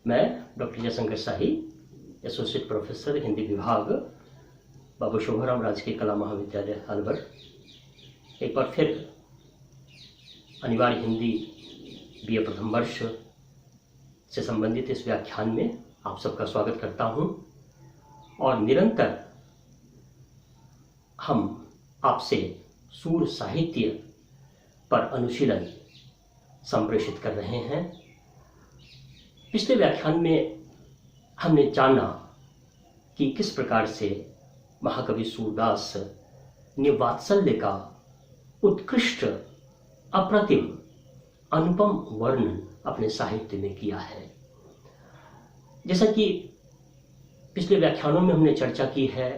मैं डॉक्टर जयशंकर शाही, associate professor Hindi विभाग, बाबू शोभाराम राजकीय कला महाविद्यालय अलवर, एक बार फिर अनिवार्य हिंदी बीए प्रथम वर्ष से संबंधित इस व्याख्यान में आप सबका स्वागत करता हूं। और निरंतर हम आपसे सूर साहित्य पर अनुशीलन संप्रेषित कर रहे हैं। पिछले व्याख्यान में हमने जाना कि किस प्रकार से महाकवि सूरदास ने वात्सल्य का उत्कृष्ट, अप्रतिम, अनुपम वर्णन अपने साहित्य में किया है। जैसा कि पिछले व्याख्यानों में हमने चर्चा की है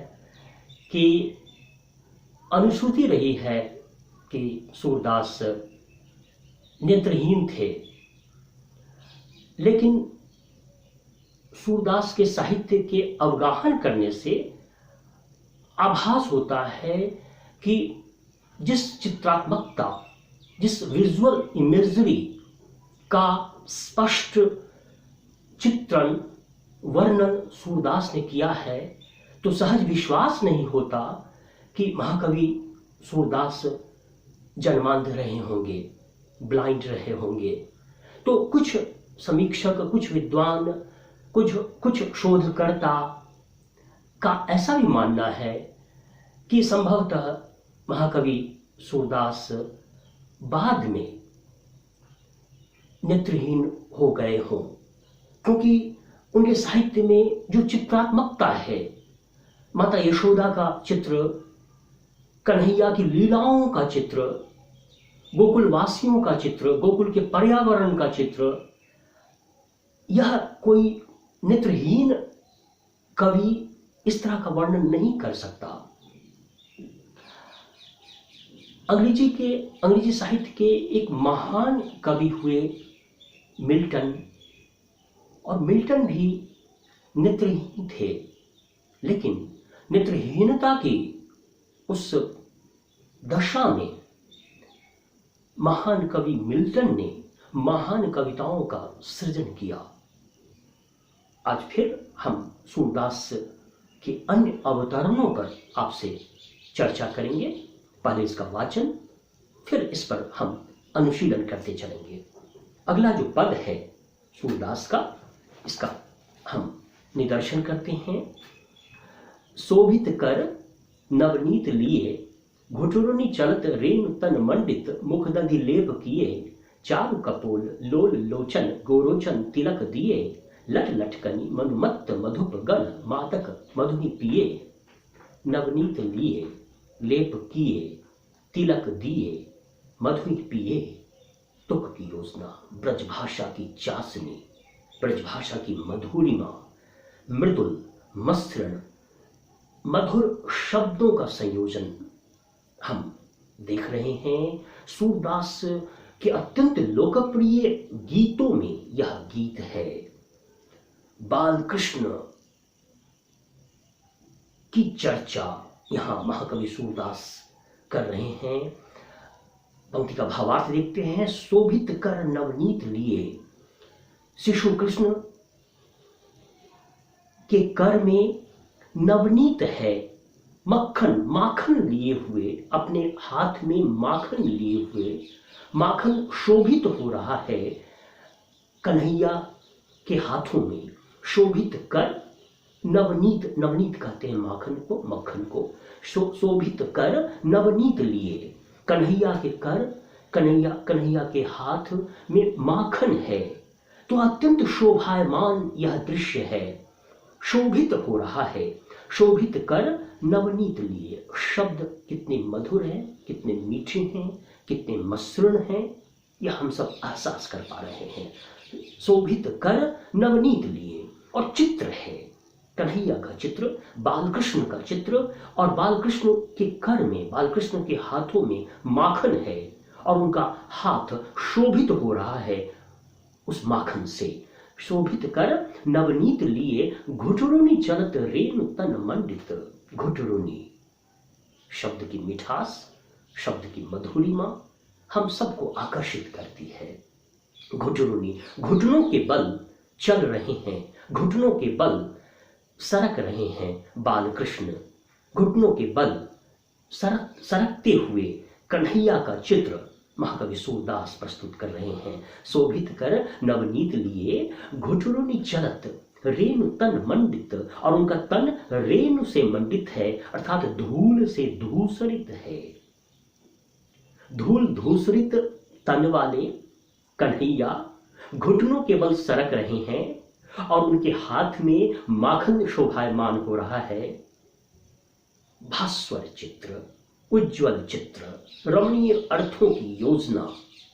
कि अनुश्रुति रही है कि सूरदास नेत्रहीन थे, लेकिन सूरदास के साहित्य के अवगाहन करने से आभास होता है कि जिस चित्रात्मकता, जिस विजुअल इमेजरी का स्पष्ट चित्रण, वर्णन सूरदास ने किया है, तो सहज विश्वास नहीं होता कि महाकवि सूरदास जन्मांध रहे होंगे, ब्लाइंड रहे होंगे। तो कुछ समीक्षक, कुछ विद्वान, कुछ शोधकर्ता का ऐसा भी मानना है कि संभवतः महाकवि सूरदास बाद में नेत्रहीन हो गए हों, क्योंकि उनके साहित्य में जो चित्रात्मकता है, माता यशोदा का चित्र, कन्हैया की लीलाओं का चित्र, गोकुल वासियों का चित्र, गोकुल के पर्यावरण का चित्र, यह कोई नेत्रहीन कवि इस तरह का वर्णन नहीं कर सकता। अंग्रेजी साहित्य के एक महान कवि हुए मिल्टन, और मिल्टन भी नेत्रहीन थे, लेकिन नेत्रहीनता की उस दशा में महान कवि मिल्टन ने महान कविताओं का सृजन किया। आज फिर हम सूरदास के अन्य अवतरणों पर आपसे चर्चा करेंगे। पहले इसका वाचन, फिर इस पर हम अनुशीलन करते चलेंगे। अगला जो पद है सूरदास का, इसका हम निदर्शन करते हैं। शोभित कर नवनीत लिए, घुटुरनी चलत रेणु तन मंडित, मुखदधि लेप किए, चारु कपोल लोल लोचन, गोरोचन तिलक दिए, लट लटकनी मनुमत्त मधुप गण, मातक मधुनि पिए। नवनीत लिए, लेप किए, तिलक दिए, मधुनि पिए। तुक की योजना, ब्रजभाषा की चासनी, ब्रजभाषा की मधुरिमा, मृदुल मसृण, मधुर शब्दों का संयोजन हम देख रहे हैं। सूरदास के अत्यंत लोकप्रिय गीतों में यह गीत है। बाल कृष्ण की चर्चा यहां महाकवि सूरदास कर रहे हैं। पंक्ति का भावार्थ देखते हैं। शोभित कर नवनीत लिए, शिशु कृष्ण के कर में नवनीत है, माखन लिए हुए, अपने हाथ में माखन लिए हुए, माखन शोभित हो रहा है कन्हैया के हाथों में। शोभित कर नवनीत, नवनीत कहते हैं माखन को, मक्खन को। शोभित कर नवनीत लिए, कन्हैया के कर, कन्हैया के हाथ में माखन है, तो अत्यंत शोभायमान यह दृश्य है। शोभित हो रहा है। शोभित कर नवनीत लिए, शब्द कितने मधुर हैं, कितने मीठे हैं, कितने मसृण हैं, यह हम सब एहसास कर पा रहे हैं। शोभित कर नवनीत लिए, और चित्र है कन्हैया का चित्र, बालकृष्ण का चित्र, और बालकृष्ण के कर में, बालकृष्ण के हाथों में माखन है, और उनका हाथ शोभित हो रहा है उस माखन से। शोभित कर नवनीत लिए, घुटुरुनी चलत रेणु तन मंडित। घुटुरुनी शब्द की मिठास, शब्द की मधुरिमा हम सबको आकर्षित करती है। घुटुरुनी, घुटनों के बल चल रहे हैं, घुटनों के बल सरक रहे हैं बाल कृष्ण, घुटनों के बल सरकते हुए कन्हैया का चित्र महाकवि सूरदास प्रस्तुत कर रहे हैं। शोभित कर नवनीत लिए घुटुरुनि चलत रेणु तन मंडित, और उनका तन रेणु से मंडित है, अर्थात धूल से धूसरित है। धूल धूसरित तन वाले कन्हैया घुटनों के बल सरक रहे हैं और उनके हाथ में माखन शोभायमान हो रहा है। भास्वर चित्र, उज्ज्वल चित्र, रमणीय अर्थों की योजना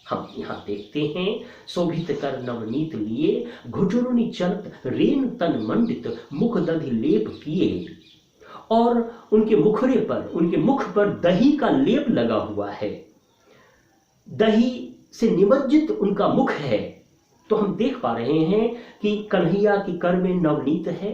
हम यहाँ देखते हैं। शोभित कर नवनीत लिए घुटुरुनि चलत रेणु तन मंडित, मुख दधि लेप किए, और उनके मुखड़े पर, उनके मुख पर दही का लेप लगा हुआ है, दही से निमज्जित उनका मुख है। तो हम देख पा रहे हैं कि कन्हैया की कर में नवनीत है,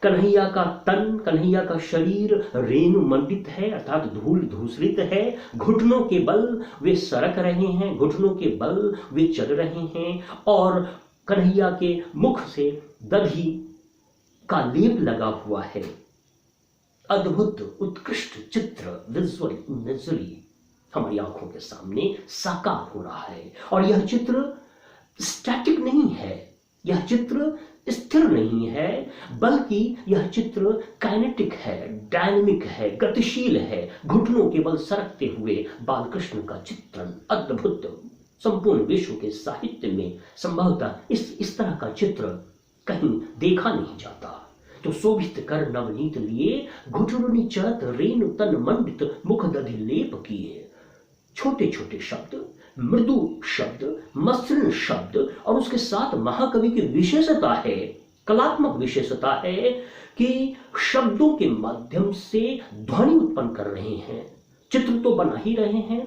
कन्हैया का तन, कन्हैया का शरीर रेणु मंडित है, अर्थात धूल धूसरित है। घुटनों के बल वे सरक रहे हैं, घुटनों के बल वे चल रहे हैं, और कन्हैया के मुख से दधी का लेप लगा हुआ है। अद्भुत उत्कृष्ट चित्र, विजुअल इमेजरी हमारी आंखों के सामने साकार हो रहा है। और यह चित्र स्टैटिक नहीं है, यह चित्र स्थिर नहीं है, बल्कि यह चित्र काइनेटिक है, डायनेमिक है, गतिशील है। घुटनों के बल सरकते हुए बालकृष्ण का चित्रण अद्भुत, संपूर्ण विश्व के साहित्य में संभवतः इस तरह का चित्र कहीं देखा नहीं जाता। तो शोभित कर नवनीत लिए घुटुरुनि चलत रेणु तन मंडित, मुख दधि लेप किए। छोटे छोटे शब्द, मृदु शब्द, मसृण शब्द, और उसके साथ महाकवि की विशेषता है, कलात्मक विशेषता है कि शब्दों के माध्यम से ध्वनि उत्पन्न कर रहे हैं। चित्र तो बना ही रहे हैं,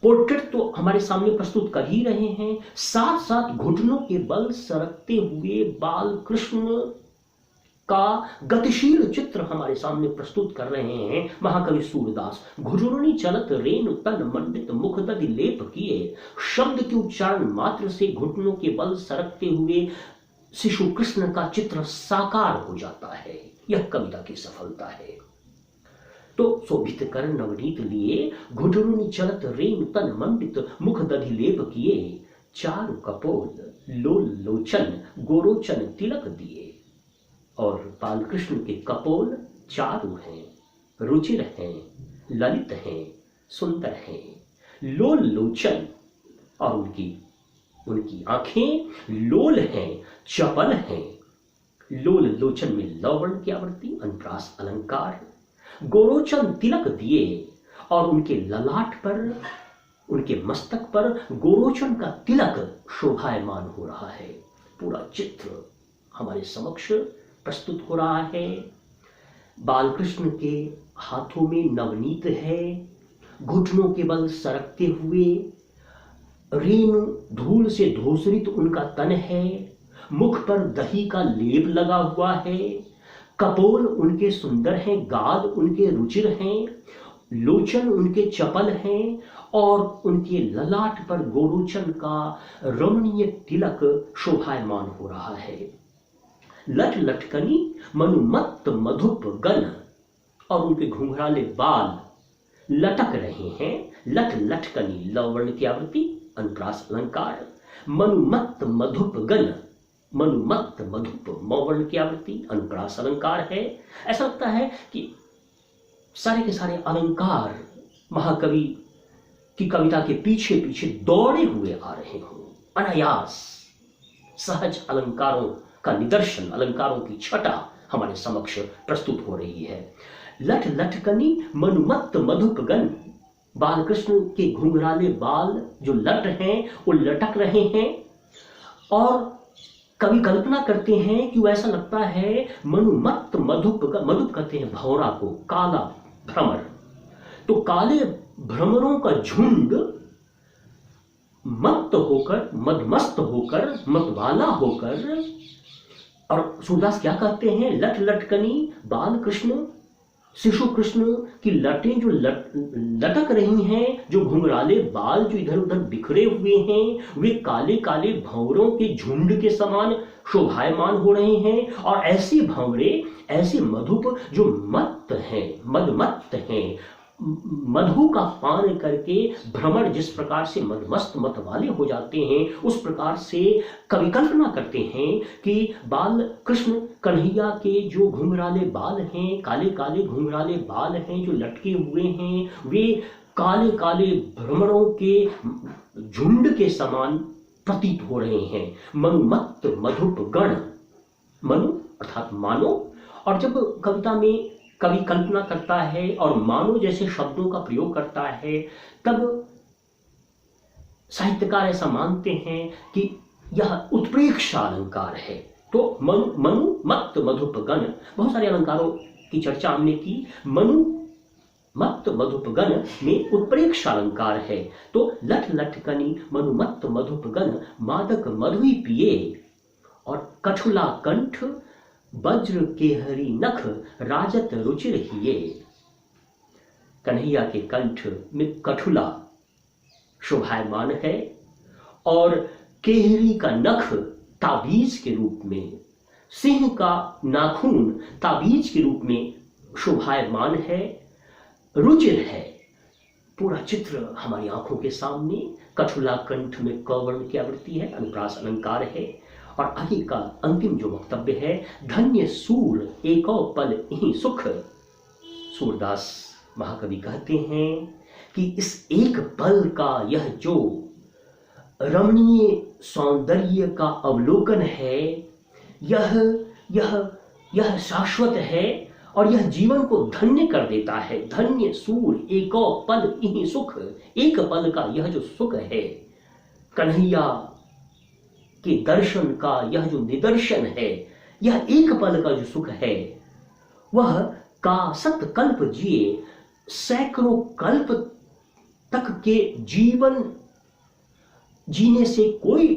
पोर्ट्रेट तो हमारे सामने प्रस्तुत कर ही रहे हैं, साथ साथ घुटनों के बल सरकते हुए बाल कृष्ण का गतिशील चित्र हमारे सामने प्रस्तुत कर रहे हैं महाकवि सूरदास। घुटुरुनि चलत रेणु तन मंडित, मुख दधि लेप किए। शब्द के उच्चारण मात्र से घुटनों के बल सरकते हुए शिशु कृष्ण का चित्र साकार हो जाता है। यह कविता की सफलता है। तो शोभित कर नवनीत लिए घुटुरुनि चलत रेणु तन मंडित, मुख दधि लेप किए। चारु कपोल लोल लोचन, गोरोचन तिलक दिए। और बालकृष्ण के कपोल चारु हैं, रुचिर हैं, ललित हैं, सुंदर हैं। लोल लोचन, और उनकी आंखें लोल हैं, चपल हैं। लोल लोचन में लवण की आवृत्ति, अनुप्रास अलंकार। गोरोचन तिलक दिए, और उनके ललाट पर, उनके मस्तक पर गोरोचन का तिलक शोभायमान हो रहा है। पूरा चित्र हमारे समक्ष प्रस्तुत हो रहा है। बालकृष्ण के हाथों में नवनीत है, घुटनों के बल सरकते हुए रेणु धूल से धूसरित उनका तन है, मुख पर दही का लेप लगा हुआ है, कपोल उनके सुंदर हैं, गाल उनके रुचिर हैं, लोचन उनके चपल हैं, और उनके ललाट पर गोरोचन का रमणीय तिलक शोभायमान हो रहा है। लट लटकनी मनुमत्त मधुप गन, और उनके घुंघराले बाल लटक रहे हैं। लट लटकनी लवर्ण की आवृत्ति, अनुप्रास अलंकार। मनुमत्त मधुप गन, मनुमत्त मधुप मौवर्ण की आवृत्ति, अनुप्रास अलंकार है। ऐसा लगता है कि सारे के सारे अलंकार महाकवि की कविता के पीछे पीछे दौड़े हुए आ रहे हों। अनायास सहज अलंकारों का निदर्शन, अलंकारों की छटा हमारे समक्ष प्रस्तुत हो रही है। लट लटकनी मनुमत्त मधुप गन, बालकृष्ण के घुंघराले बाल जो लट हैं वो लटक रहे हैं, और कवि कल्पना करते हैं कि वो ऐसा लगता है मनुमत्त मधुप कहते हैं भौरा को, काला भ्रमर। तो काले भ्रमरों का झुंड मत्त होकर, मदमस्त होकर, मतवाला होकर, और सूरदास क्या कहते हैं, लट लटकनी बाल कृष्ण शिशु कृष्ण की लटें जो लटक रही हैं, जो घुंघराले बाल जो इधर उधर बिखरे हुए हैं, वे काले काले भंवरों के झुंड के समान शोभायमान हो रहे हैं। और ऐसे भंवरे, ऐसे मधुप जो मत्त हैं, मदमत्त हैं, मधु का पान करके भ्रमर जिस प्रकार से मदमस्त मत वाले हो जाते हैं, उस प्रकार से कवि कल्पना करते हैं कि बाल कृष्ण कन्हैया के जो घुंघराले बाल हैं, काले काले घुंघराले बाल हैं जो लटके हुए हैं, वे काले काले भ्रमरों के झुंड के समान प्रतीत हो रहे हैं। मनुमत्त मधुप गण, मनु अर्थात मानो। और जब कविता में कवि कल्पना करता है और मानो जैसे शब्दों का प्रयोग करता है, तब साहित्यकार ऐसा मानते हैं कि यह उत्प्रेक्षा अलंकार है। तो मनु मत्त मधुप गण, बहुत सारे अलंकारों की चर्चा हमने की। मनु मत्त मधुप गण में उत्प्रेक्षा अलंकार है। तो लठ लठकनी मनुमत्त मधुप गण मादक मधुई पिए, और कठुला कंठ वज्र केहरी नख राजत रुचिर हिये। कन्हैया के कंठ में कठुला शोभायमान है और केहरी का नख ताबीज के रूप में, सिंह का नाखून ताबीज के रूप में शोभायमान है, रुचिर है। पूरा चित्र हमारी आंखों के सामने। कठुला कंठ में क वर्ण की आवृत्ति है, अनुप्रास अलंकार है। और आगे का अंतिम जो वक्तव्य है, धन्य सूर एको पल ही सुख। सूरदास महाकवि कहते हैं कि इस एक पल का यह जो रमणीय सौंदर्य का अवलोकन है, यह शाश्वत है और यह जीवन को धन्य कर देता है। धन्य सूर एको पल ही सुख, एक पल का यह जो सुख है, कन्हैया के दर्शन का यह जो निदर्शन है, यह एक पल का जो सुख है, वह कासत कल्प जिए, सैकड़ों कल्प तक के जीवन जीने से कोई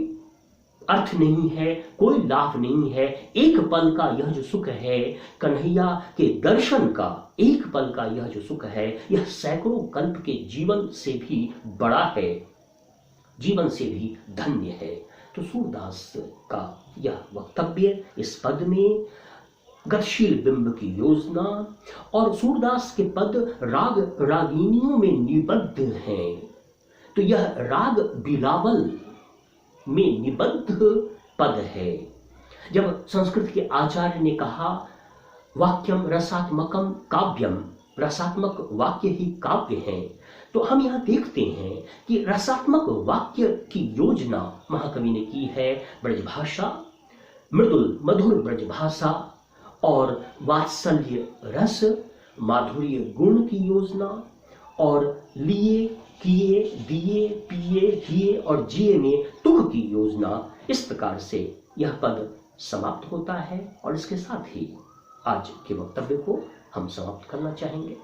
अर्थ नहीं है, कोई लाभ नहीं है। एक पल का यह जो सुख है, कन्हैया के दर्शन का एक पल का यह जो सुख है, यह सैकड़ों कल्प के जीवन से भी बड़ा है, जीवन से भी धन्य है। तो सूरदास का यह वक्तव्य, इस पद में गतिशील बिंब की योजना, और सूरदास के पद राग रागिनियों में निबद्ध हैं। तो यह राग बिलावल में निबद्ध पद है। जब संस्कृत के आचार्य ने कहा वाक्यम रसात्मकम काव्यम, रसात्मक वाक्य ही काव्य है, तो हम यहाँ देखते हैं कि रसात्मक वाक्य की योजना महाकवि ने की है। ब्रजभाषा, मृदुल मधुर ब्रजभाषा और वात्सल्य रस माधुर्य गुण की योजना, और लिए किए दिए पिए हिए और जिए में तुक की योजना। इस प्रकार से यह पद समाप्त होता है और इसके साथ ही आज के वक्तव्य को हम समाप्त करना चाहेंगे।